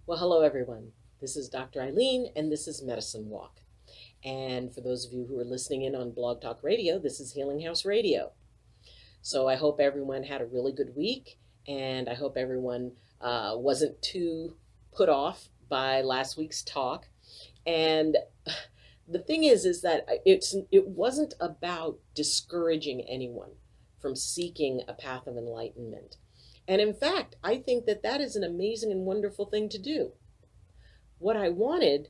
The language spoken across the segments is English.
Well, hello everyone. This is Dr. Eileen, and this is Medicine Walk. And for those of you who are listening in on Blog Talk Radio, this is Healing House Radio. So I hope everyone had a really good week, and I hope everyone wasn't too put off by last week's talk. And the thing is that it wasn't about discouraging anyone from seeking a path of enlightenment. And in fact, I think that that is an amazing and wonderful thing to do. What I wanted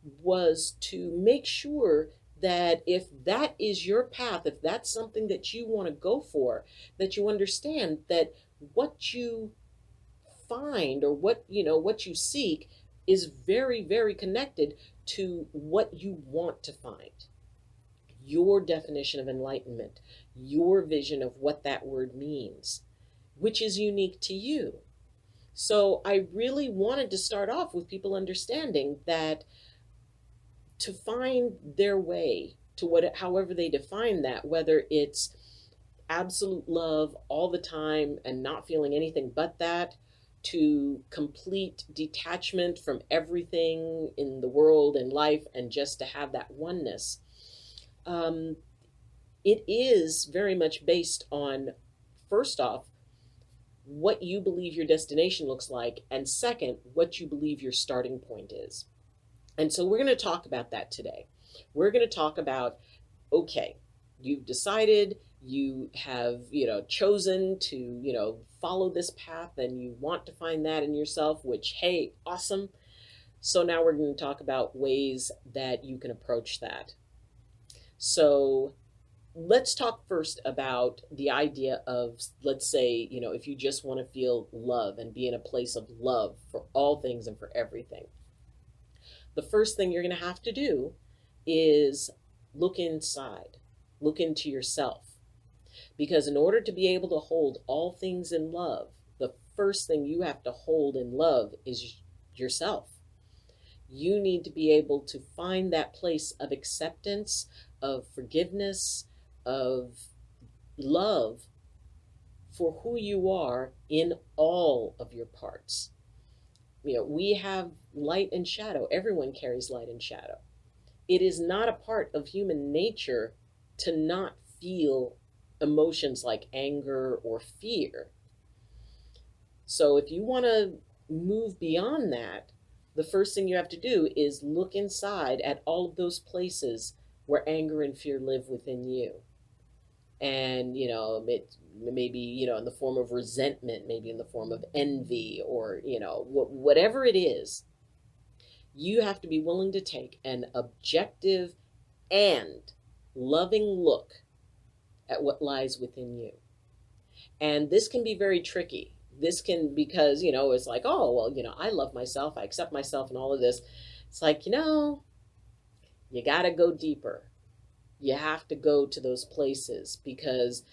was to make sure that if that is your path, if that's something that you want to go for, that you understand that what you find or what you seek is very, very connected to what you want to find. Your definition of enlightenment, your vision of what that word means, which is unique to you. So I really wanted to start off with people understanding that to find their way to however they define that, whether it's absolute love all the time and not feeling anything but that, to complete detachment from everything in the world and life and just to have that oneness. It is very much based on, first off, what you believe your destination looks like, and second, what you believe your starting point is. And so we're going to talk about that today. We're going to talk about, okay, you've decided, you have, chosen to, follow this path, and you want to find that in yourself, which, hey, awesome. So now we're going to talk about ways that you can approach that. So let's talk first about the idea of, let's say, if you just want to feel love and be in a place of love for all things and for everything. The first thing you're going to have to do is look inside, look into yourself. Because in order to be able to hold all things in love, the first thing you have to hold in love is yourself. You need to be able to find that place of acceptance, of forgiveness, of love for who you are in all of your parts. We have light and shadow. Everyone carries light and shadow. It is not a part of human nature to not feel emotions like anger or fear. So if you want to move beyond that, the first thing you have to do is look inside at all of those places where anger and fear live within you. And, it maybe, in the form of resentment, maybe in the form of envy, or, whatever it is, you have to be willing to take an objective and loving look at what lies within you. And this can be very tricky. This can, because, it's like, oh, well, I love myself, I accept myself and all of this. It's like, you got to go deeper. You have to go to those places because,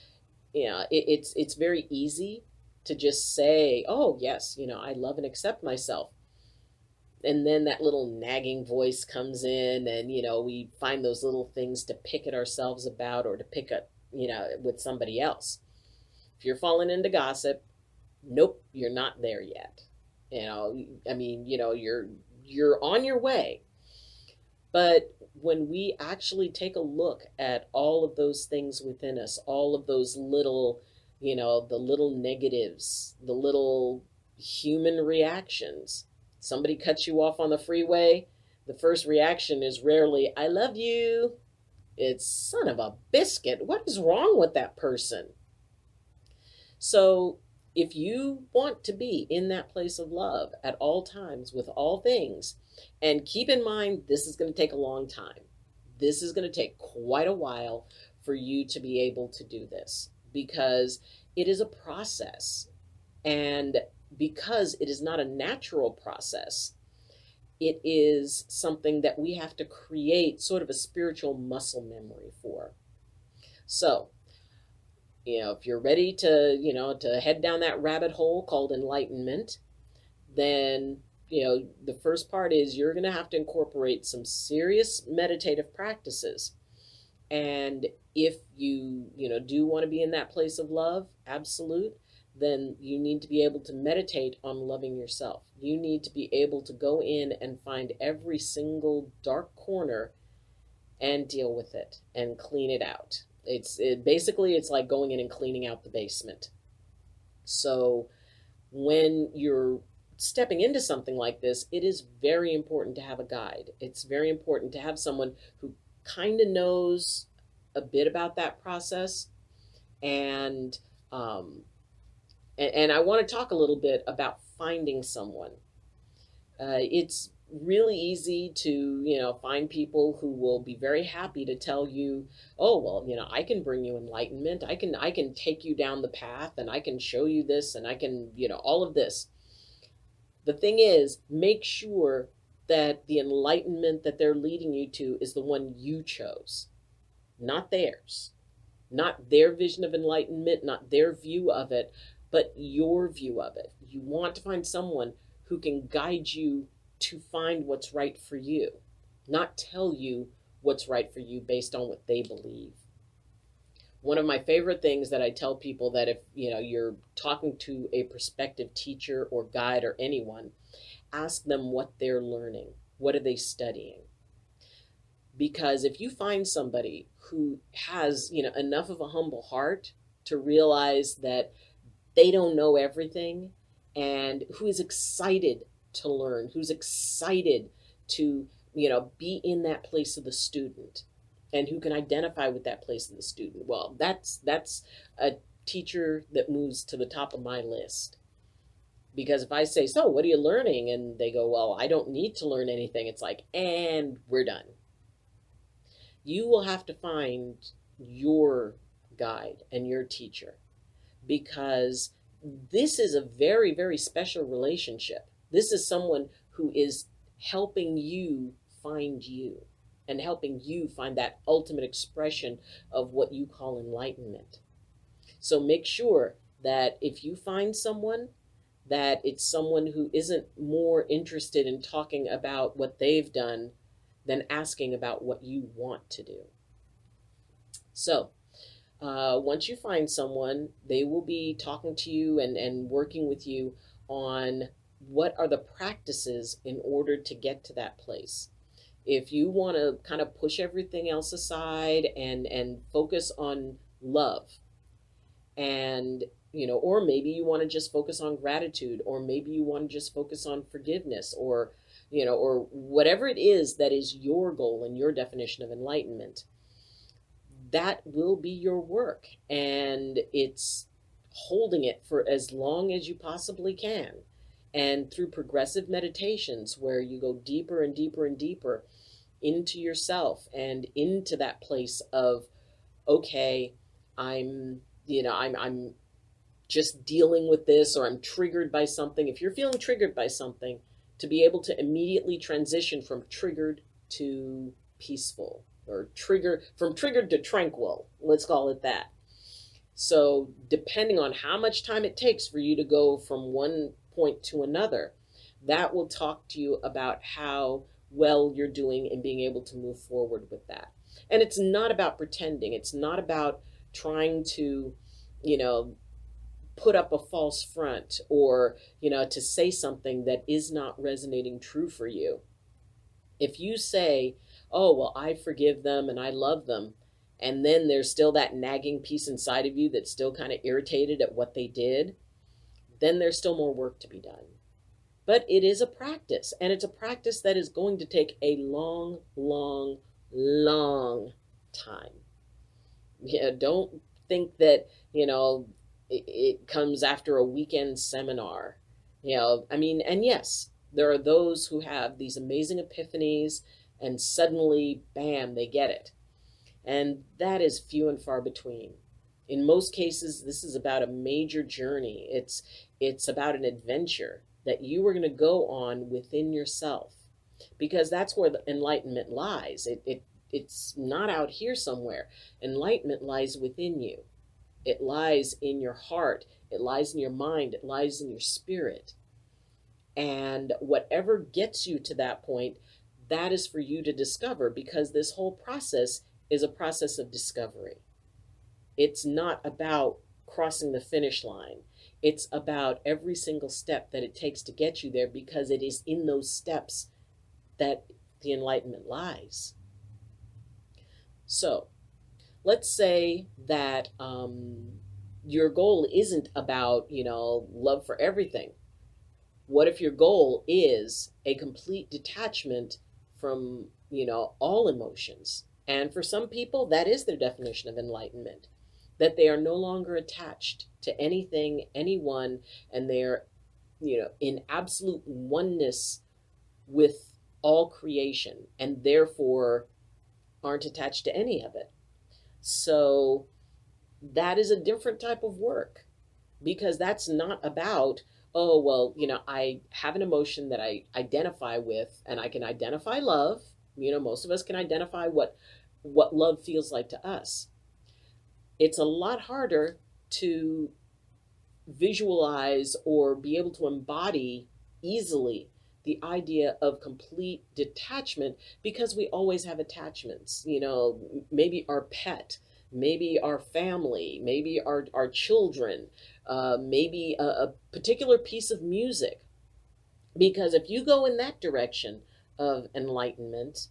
it's very easy to just say, oh, yes, I love and accept myself. And then that little nagging voice comes in and, we find those little things to pick at ourselves about or to pick at, with somebody else. If you're falling into gossip, nope, you're not there yet. You're on your way. But when we actually take a look at all of those things within us, all of those little, the little negatives, the little human reactions, somebody cuts you off on the freeway, the first reaction is rarely, I love you. It's son of a biscuit. What is wrong with that person? So if you want to be in that place of love at all times with all things, and keep in mind, this is going to take a long time. This is going to take quite a while for you to be able to do this because it is a process. And because it is not a natural process, it is something that we have to create sort of a spiritual muscle memory for. So, if you're ready to, to head down that rabbit hole called enlightenment, then the first part is you're going to have to incorporate some serious meditative practices. And if you, do want to be in that place of love, absolute, then you need to be able to meditate on loving yourself. You need to be able to go in and find every single dark corner and deal with it and clean it out. Basically it's like going in and cleaning out the basement. So when you're stepping into something like this, it is very important to have a guide. It's very important to have someone who kind of knows a bit about that process. And I want to talk a little bit about finding someone. It's really easy to, find people who will be very happy to tell you, oh, well, I can bring you enlightenment. I can take you down the path, and I can show you this, and I can, all of this. The thing is, make sure that the enlightenment that they're leading you to is the one you chose, not theirs, not their vision of enlightenment, not their view of it, but your view of it. You want to find someone who can guide you to find what's right for you, not tell you what's right for you based on what they believe. One of my favorite things that I tell people, that if you're talking to a prospective teacher or guide or anyone, ask them what they're learning. What are they studying? Because if you find somebody who has enough of a humble heart to realize that they don't know everything, and who is excited to learn, who's excited to, be in that place of the student, and who can identify with that place of the student, well, that's a teacher that moves to the top of my list. Because if I say, so what are you learning? And they go, well, I don't need to learn anything. It's like, and we're done. You will have to find your guide and your teacher, because this is a very, very special relationship. This is someone who is helping you find you and helping you find that ultimate expression of what you call enlightenment. So make sure that if you find someone, that it's someone who isn't more interested in talking about what they've done than asking about what you want to do. So once you find someone, they will be talking to you and working with you on what are the practices in order to get to that place. If you want to kind of push everything else aside and focus on love, and or maybe you want to just focus on gratitude, or maybe you want to just focus on forgiveness, or or whatever it is that is your goal and your definition of enlightenment, that will be your work. And it's holding it for as long as you possibly can. And through progressive meditations, where you go deeper and deeper and deeper into yourself and into that place of, okay, I'm just dealing with this, or I'm triggered by something. If you're feeling triggered by something, to be able to immediately transition from triggered to peaceful, or from triggered to tranquil, let's call it that. So depending on how much time it takes for you to go from one point to another, that will talk to you about how well you're doing in being able to move forward with that. And it's not about pretending. It's not about trying to, put up a false front, or, to say something that is not resonating true for you. If you say, oh, well, I forgive them and I love them, and then there's still that nagging piece inside of you that's still kind of irritated at what they did, then there's still more work to be done. But it is a practice, and it's a practice that is going to take a long, long, long time. Don't think that, it comes after a weekend seminar. And yes, there are those who have these amazing epiphanies and suddenly, bam, they get it. And that is few and far between. In most cases, this is about a major journey. It's about an adventure that you are going to go on within yourself, because that's where the enlightenment lies. It's not out here somewhere. Enlightenment lies within you. It lies in your heart. It lies in your mind. It lies in your spirit. And whatever gets you to that point, that is for you to discover, because this whole process is a process of discovery. It's not about crossing the finish line. It's about every single step that it takes to get you there, because it is in those steps that the enlightenment lies. So let's say that your goal isn't about, love for everything. What if your goal is a complete detachment from, all emotions? And for some people, that is their definition of enlightenment, that they are no longer attached to anything, anyone, and they're, in absolute oneness with all creation, and therefore aren't attached to any of it. So that is a different type of work, because that's not about, oh, well, I have an emotion that I identify with, and I can identify love. Most of us can identify what love feels like to us. It's a lot harder to visualize or be able to embody easily the idea of complete detachment, because we always have attachments. Maybe our pet, maybe our family, maybe our children, maybe a particular piece of music. Because if you go in that direction of enlightenment,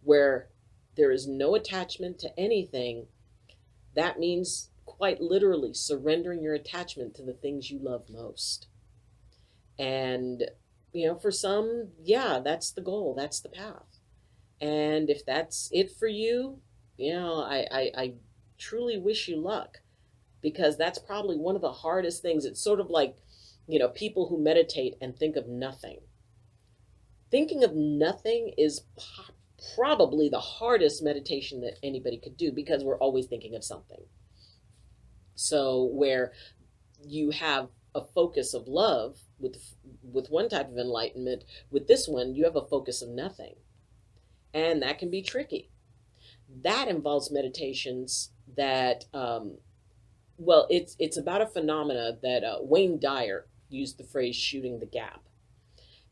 where there is no attachment to anything, that means quite literally surrendering your attachment to the things you love most. And, for some, yeah, that's the goal, that's the path. And if that's it for you, I truly wish you luck, because that's probably one of the hardest things. It's sort of like, people who meditate and think of nothing. Thinking of nothing is probably the hardest meditation that anybody could do, because we're always thinking of something. So where you have a focus of love with one type of enlightenment, with this one you have a focus of nothing, and that can be tricky. That involves meditations that well, it's about a phenomena that Wayne Dyer used the phrase "shooting the gap,"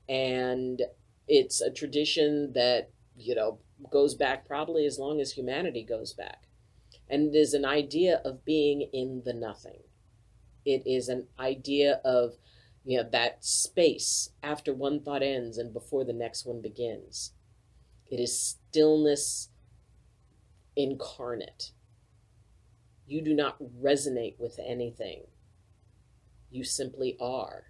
and it's a tradition that goes back probably as long as humanity goes back, and it is an idea of being in the nothing. It is an idea of that space after one thought ends and before the next one begins. It is stillness incarnate. You do not resonate with anything. You simply are.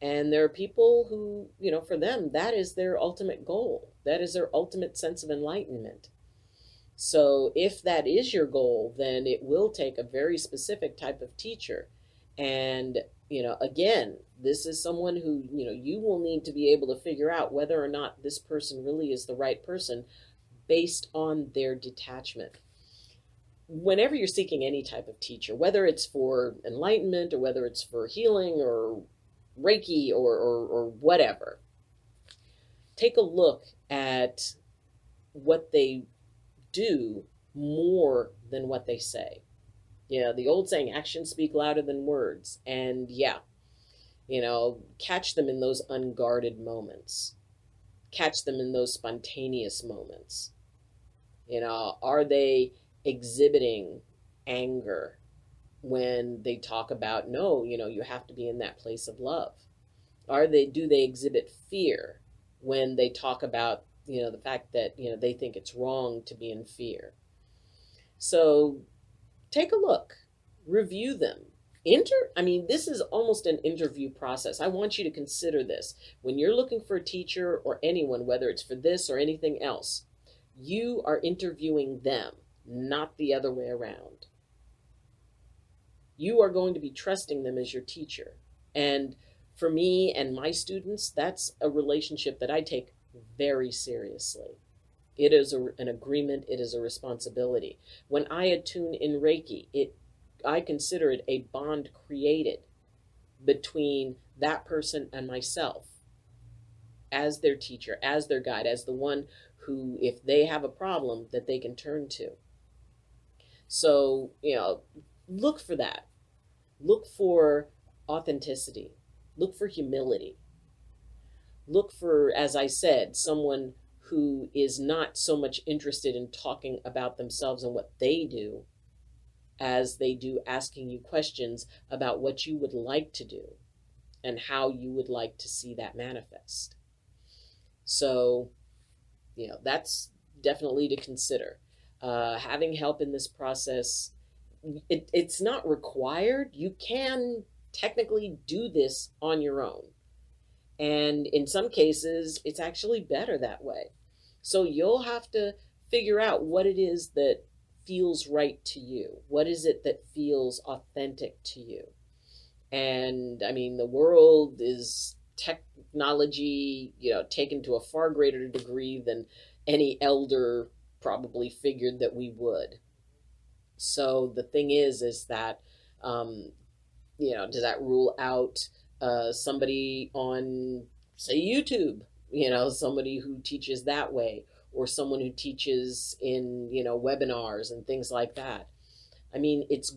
And there are people who, for them, that is their ultimate goal. That is their ultimate sense of enlightenment. So if that is your goal, then it will take a very specific type of teacher. And, again, this is someone who, you will need to be able to figure out whether or not this person really is the right person based on their detachment. Whenever you're seeking any type of teacher, whether it's for enlightenment or whether it's for healing or Reiki or whatever, take a look at what they do more than what they say. The old saying, actions speak louder than words. And catch them in those unguarded moments. Catch them in those spontaneous moments. Are they exhibiting anger when they talk about, no, you have to be in that place of love? Do they exhibit fear when they talk about, the fact that, they think it's wrong to be in fear? So take a look, review them. This is almost an interview process. I want you to consider this. When you're looking for a teacher or anyone, whether it's for this or anything else, you are interviewing them, not the other way around. You are going to be trusting them as your teacher. And for me and my students, that's a relationship that I take very seriously. It is an agreement. It is a responsibility. When I attune in Reiki, I consider it a bond created between that person and myself as their teacher, as their guide, as the one who, if they have a problem, that they can turn to. So, look for that. Look for authenticity. Look for humility. Look for, as I said, someone who is not so much interested in talking about themselves and what they do, as they do asking you questions about what you would like to do and how you would like to see that manifest. So, that's definitely to consider. Having help in this process, it's not required. You can technically do this on your own. And in some cases, it's actually better that way. So you'll have to figure out what it is that feels right to you. What is it that feels authentic to you? And I mean, the world is technology, taken to a far greater degree than any elder probably figured that we would. So the thing is that, does that rule out somebody on, say, YouTube, somebody who teaches that way, or someone who teaches in, webinars and things like that? I mean, it's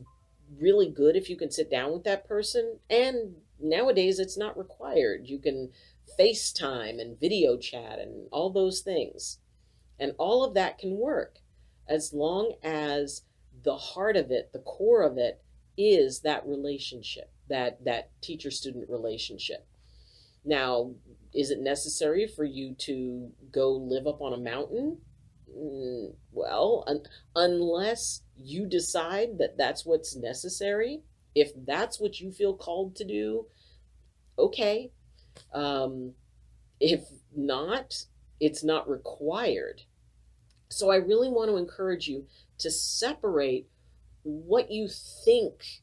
really good if you can sit down with that person, and nowadays it's not required. You can FaceTime and video chat and all those things. And all of that can work as long as the heart of it, the core of it, is that relationship, that teacher-student relationship. Now, is it necessary for you to go live up on a mountain? Well, unless you decide that that's what's necessary, if that's what you feel called to do, okay. If not, it's not required. So I really want to encourage you to separate what you think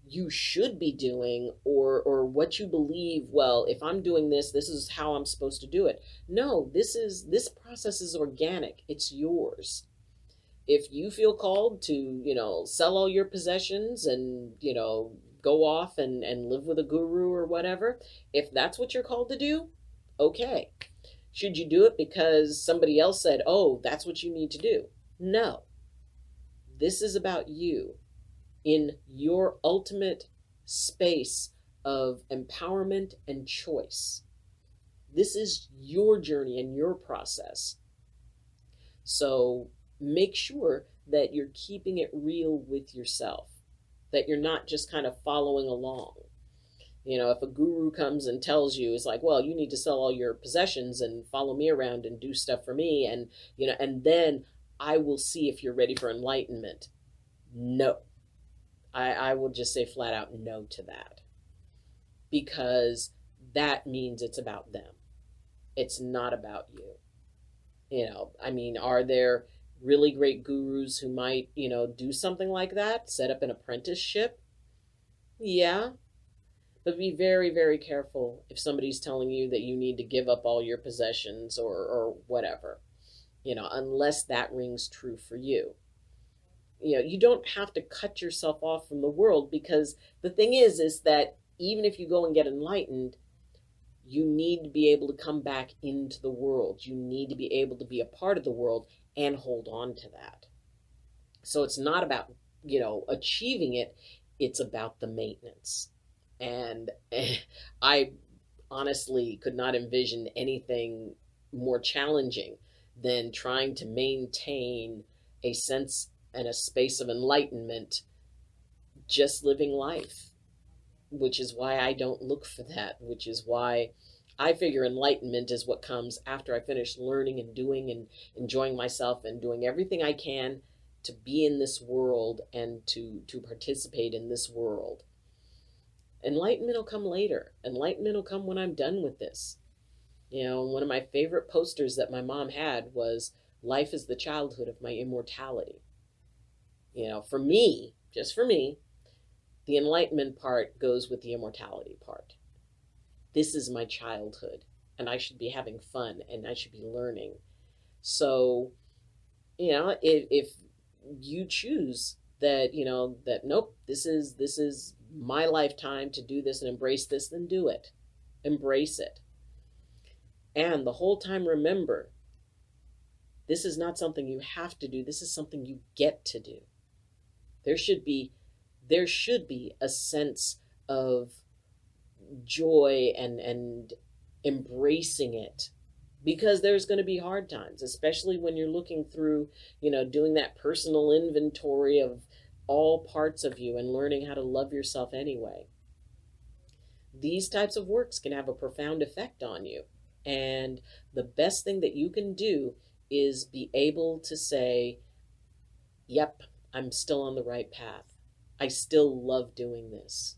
you should be doing, or what you believe, well, if I'm doing this, this is how I'm supposed to do it. No, this process is organic. It's yours. If you feel called to, sell all your possessions and, go off and live with a guru or whatever, if that's what you're called to do, okay. Should you do it because somebody else said, oh, that's what you need to do? No. This is about you in your ultimate space of empowerment and choice. This is your journey and your process. So make sure that you're keeping it real with yourself, that you're not just kind of following along. If a guru comes and tells you, it's like, well, you need to sell all your possessions and follow me around and do stuff for me, and and then I will see if you're ready for enlightenment. No. I will just say flat out no to that. Because that means it's about them. It's not about you. I mean, are there really great gurus who might, do something like that, set up an apprenticeship? Yeah. But be very, very careful if somebody's telling you that you need to give up all your possessions or whatever, unless that rings true for you. You don't have to cut yourself off from the world, because the thing is that even if you go and get enlightened, you need to be able to come back into the world. You need to be able to be a part of the world and hold on to that. So it's not about, achieving it. It's about the maintenance. And I honestly could not envision anything more challenging than trying to maintain a sense and a space of enlightenment just living life, which is why I don't look for that, which is why I figure enlightenment is what comes after I finish learning and doing and enjoying myself and doing everything I can to be in this world and to participate in this world. Enlightenment will come later. Enlightenment will come when I'm done with this. One of my favorite posters that my mom had was, life is the childhood of my immortality. For me, just for me, the enlightenment part goes with the immortality part. This is my childhood, and I should be having fun, and I should be learning. So, if you choose that, that nope, this is my lifetime to do this and embrace this, then do it. Embrace it. And the whole time, remember, this is not something you have to do. This is something you get to do. There should be a sense of joy and embracing it, because there's going to be hard times, especially when you're looking through, doing that personal inventory of all parts of you and learning how to love yourself anyway. These types of works can have a profound effect on you. And the best thing that you can do is be able to say, yep, I'm still on the right path. I still love doing this.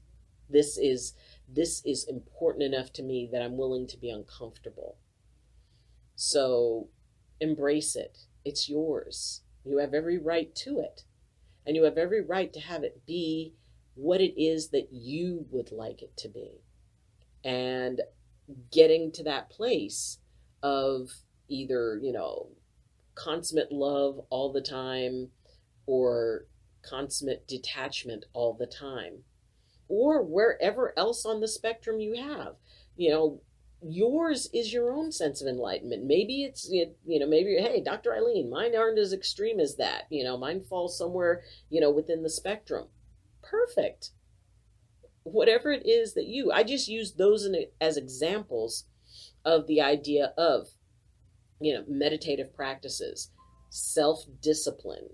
This is this is important enough to me that I'm willing to be uncomfortable. So embrace it. It's yours. You have every right to it. And you have every right to have it be what it is that you would like it to be. And getting to that place of either, consummate love all the time or consummate detachment all the time, or wherever else on the spectrum you have. Yours is your own sense of enlightenment. Maybe it's, maybe, hey, Dr. Eileen, mine aren't as extreme as that. Mine falls somewhere, within the spectrum. Perfect. Whatever it is that I just use those as examples of the idea of, meditative practices, self-discipline,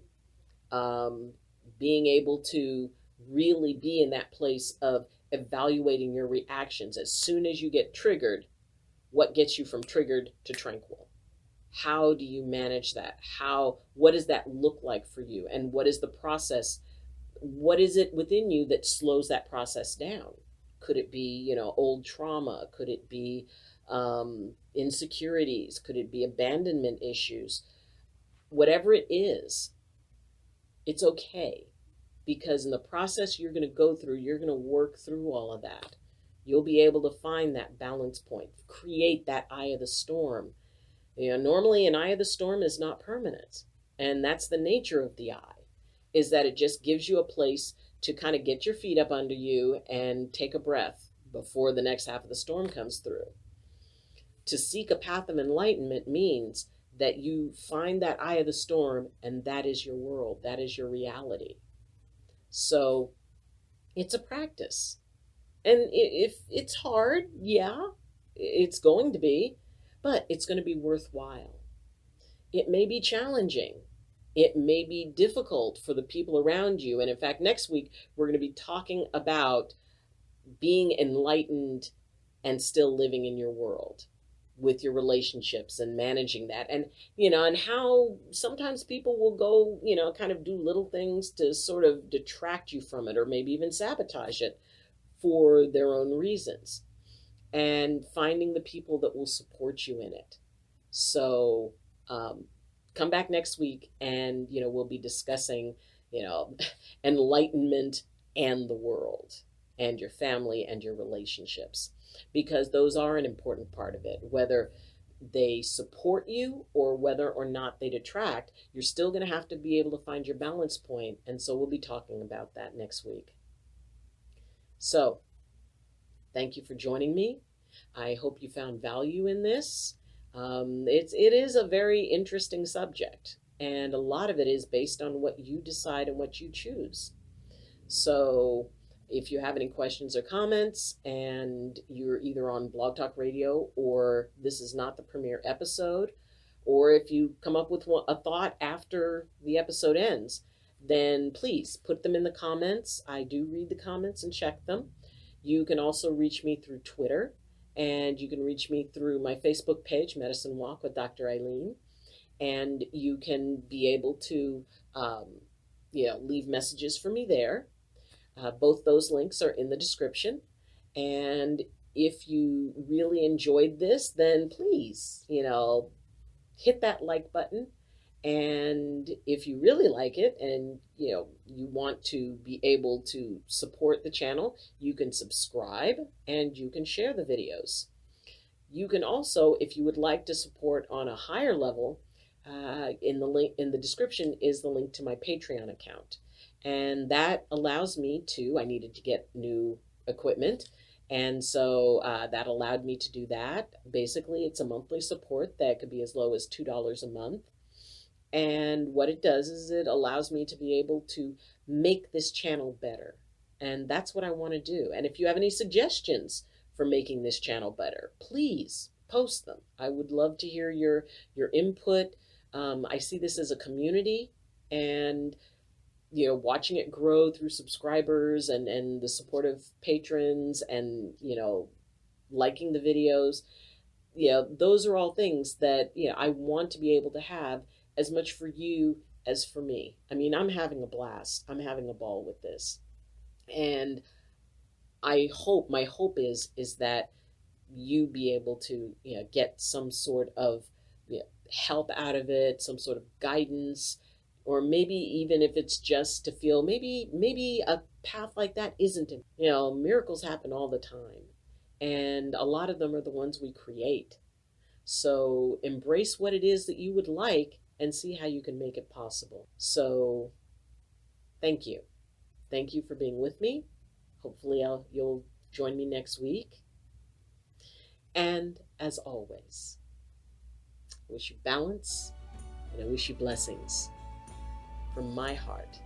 being able to really be in that place of evaluating your reactions. As soon as you get triggered, what gets you from triggered to tranquil? How do you manage that? What does that look like for you? And what is the process? What is it within you that slows that process down? Could it be, old trauma? Could it be insecurities? Could it be abandonment issues? Whatever it is, it's okay. Because in the process you're going to go through, you're going to work through all of that. You'll be able to find that balance point, create that eye of the storm. Normally an eye of the storm is not permanent. And that's the nature of the eye, is that it just gives you a place to kind of get your feet up under you and take a breath before the next half of the storm comes through. To seek a path of enlightenment means that you find that eye of the storm, and that is your world, that is your reality. So it's a practice. And if it's hard, yeah, it's going to be, but it's going to be worthwhile. It may be challenging. It may be difficult for the people around you. And in fact, next week, we're going to be talking about being enlightened and still living in your world with your relationships and managing that. And, and how sometimes people will go, kind of do little things to sort of detract you from it, or maybe even sabotage it for their own reasons, and finding the people that will support you in it. So, come back next week and, we'll be discussing, enlightenment and the world and your family and your relationships, because those are an important part of it. Whether they support you or whether or not they detract, you're still going to have to be able to find your balance point. And so we'll be talking about that next week. So thank you for joining me. I hope you found value in this. It is a very interesting subject, and a lot of it is based on what you decide and what you choose. So if you have any questions or comments and you're either on Blog Talk Radio or this is not the premiere episode, or if you come up with a thought after the episode ends, then please put them in the comments. I do read the comments and check them. You can also reach me through Twitter, and you can reach me through my Facebook page, Medicine Walk with Dr. Eileen. And you can be able to, leave messages for me there. Both those links are in the description. And if you really enjoyed this, then please, hit that like button. And if you really like it and, you want to be able to support the channel, you can subscribe and you can share the videos. You can also, if you would like to support on a higher level, in the description is the link to my Patreon account. And that allows me I needed to get new equipment. And so that allowed me to do that. Basically, it's a monthly support that could be as low as $2 a month. And what it does is it allows me to be able to make this channel better. And that's what I want to do. And if you have any suggestions for making this channel better, please post them. I would love to hear your input. I see this as a community, and watching it grow through subscribers and the supportive patrons and, liking the videos. Those are all things that, I want to be able to have as much for you as for me. I mean, I'm having a blast. I'm having a ball with this. And my hope is that you be able to, get some sort of, help out of it, some sort of guidance, or maybe even if it's just to feel maybe a path like that isn't it. Miracles happen all the time, and a lot of them are the ones we create. So embrace what it is that you would like and see how you can make it possible. So thank you. Thank you for being with me. Hopefully you'll join me next week. And as always, I wish you balance and I wish you blessings from my heart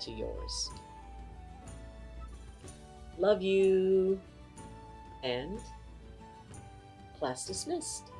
to yours. Love you. And class dismissed.